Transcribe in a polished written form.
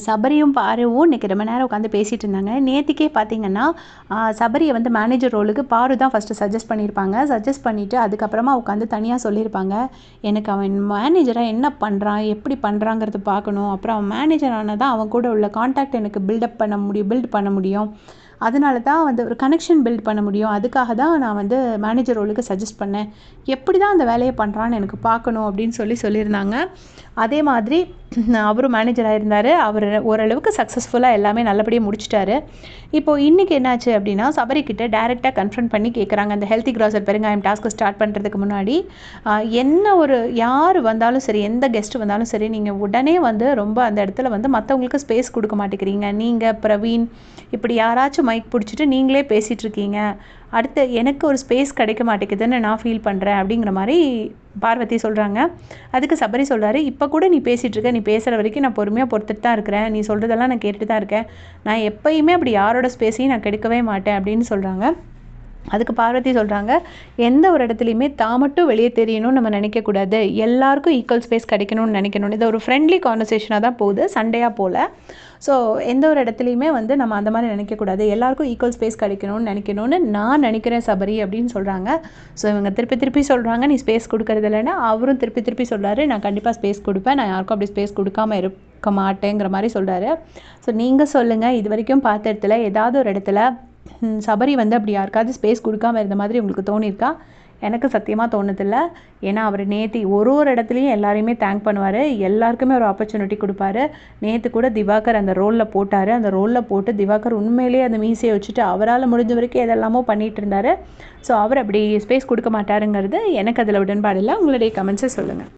சபரியும் பாருவும் இன்றைக்கி ரொம்ப நேரம் உட்காந்து பேசிகிட்டு இருந்தாங்க. நேற்றுக்கே பார்த்தீங்கன்னா சபரியை வந்து மேனேஜர் ரோலுக்கு பாரு தான் ஃபஸ்ட்டு சஜஸ்ட் பண்ணியிருப்பாங்க. சஜஸ்ட் பண்ணிவிட்டு அதுக்கப்புறமா உட்காந்து தனியாக சொல்லியிருப்பாங்க, எனக்கு அவன் மேனேஜராக என்ன பண்ணுறான், எப்படி பண்ணுறாங்கிறது பார்க்கணும். அப்புறம் அவன் மேனேஜர் ஆனால் தான் அவன் கூட உள்ள கான்டாக்ட் எனக்கு பில்ட் பண்ண முடியும். அதனால தான் வந்து ஒரு கனெக்ஷன் பில்ட் பண்ண முடியும். அதுக்காக தான் நான் வந்து மேனேஜர் ரோலுக்கு சஜஸ்ட் பண்ணேன். எப்படி தான் அந்த வேலையை பண்ணுறான்னு எனக்கு பார்க்கணும் அப்படின்னு சொல்லியிருந்தாங்க. அதே மாதிரி அவரும் மேனேஜராக இருந்தார். அவர் ஓரளவுக்கு சக்ஸஸ்ஃபுல்லாக எல்லாமே நல்லபடியாக முடிச்சிட்டாரு. இப்போது இன்றைக்கி என்னாச்சு அப்படின்னா, சபரிக்கிட்ட டைரெக்டாக கன்ஃபரண்ட் பண்ணி கேட்குறாங்க. அந்த ஹெல்த்தி கிராசர் பெருங்காயம் டாஸ்க்கு ஸ்டார்ட் பண்ணுறதுக்கு முன்னாடி யார் வந்தாலும் சரி, எந்த கெஸ்ட் வந்தாலும் சரி, நீங்கள் உடனே வந்து ரொம்ப அந்த இடத்துல வந்து மற்றவங்களுக்கு ஸ்பேஸ் கொடுக்க மாட்டேங்கிறீங்க. நீங்கள் பிரவீன் இப்படி யாராச்சும் மைக் பிடிச்சிட்டு நீங்களே பேசிகிட்டு இருக்கீங்க. அடுத்து எனக்கு ஒரு ஸ்பேஸ் கிடைக்க மாட்டேங்குதுன்னு நான் ஃபீல் பண்ணுறேன் அப்படிங்கிற மாதிரி பார்வதி சொல்கிறாங்க. அதுக்கு சபரி சொல்கிறாரு, இப்போ கூட நீ பேசிகிட்டு இருக்க, நீ பேசுகிற வரைக்கும் நான் பொறுமையாக பொறுத்துட்டு தான் இருக்கிறேன், நீ சொல்கிறதெல்லாம் நான் கேட்டுட்டு தான் இருக்கேன், நான் எப்போயுமே அப்படி யாரோட ஸ்பேஸையும் நான் கெடுக்கவே மாட்டேன் அப்படின்னு சொல்கிறாங்க. அதுக்கு பார்வதி சொல்கிறாங்க, எந்த ஒரு இடத்துலையுமே தான் மட்டும் வெளியே தெரியணும்னு நம்ம நினைக்கக்கூடாது, எல்லாருக்கும் ஈக்குவல் ஸ்பேஸ் கிடைக்கணும்னு நினைக்கணும். இது ஒரு ஃப்ரெண்ட்லி கான்வர்சேஷனாக தான் போகுது, சண்டையாக போல். ஸோ எந்த ஒரு இடத்துலையுமே வந்து நம்ம அந்த மாதிரி நினைக்கக்கூடாது, எல்லாருக்கும் ஈக்குவல் ஸ்பேஸ் கிடைக்கணும்னு நான் நினைக்கிறேன் சபரி அப்படின்னு சொல்கிறாங்க. ஸோ இவங்க திருப்பி சொல்கிறாங்க, நீ ஸ்பேஸ் கொடுக்கறது இல்லைன்னா, அவரும் திருப்பி சொல்கிறாரு, நான் கண்டிப்பாக ஸ்பேஸ் கொடுப்பேன், நான் யாருக்கும் அப்படி ஸ்பேஸ் கொடுக்காம இருக்க மாட்டேங்கிற மாதிரி சொல்கிறாரு. ஸோ நீங்கள் சொல்லுங்கள், இது வரைக்கும் பார்த்த இடத்துல ஏதாவது ஒரு இடத்துல சபரி வந்து அப்படி யாருக்காவது ஸ்பேஸ் கொடுக்காம இருந்த மாதிரி உங்களுக்கு தோணியிருக்கா? எனக்கு சத்தியமாக தோணுதில்லை. ஏன்னா அவர் நேற்று ஒரு இடத்துலையும் எல்லாரையுமே தேங்க் பண்ணுவார், எல்லாருக்குமே ஒரு ஆப்பர்ச்சுனிட்டி கொடுப்பாரு. நேற்று கூட திவாகர் அந்த ரோலில் போட்டார். அந்த ரோலில் போட்டு திவாகர் உண்மையிலேயே அந்த மீசையை வச்சுட்டு அவரால் முடிஞ்ச வரைக்கும் எதெல்லாமோ பண்ணிகிட்டு இருந்தார். ஸோ அவர் அப்படி ஸ்பேஸ் கொடுக்க மாட்டாருங்கிறது எனக்கு அதில் உடன்பாடு இல்லை. உங்களுடைய கமெண்ட்ஸை சொல்லுங்கள்.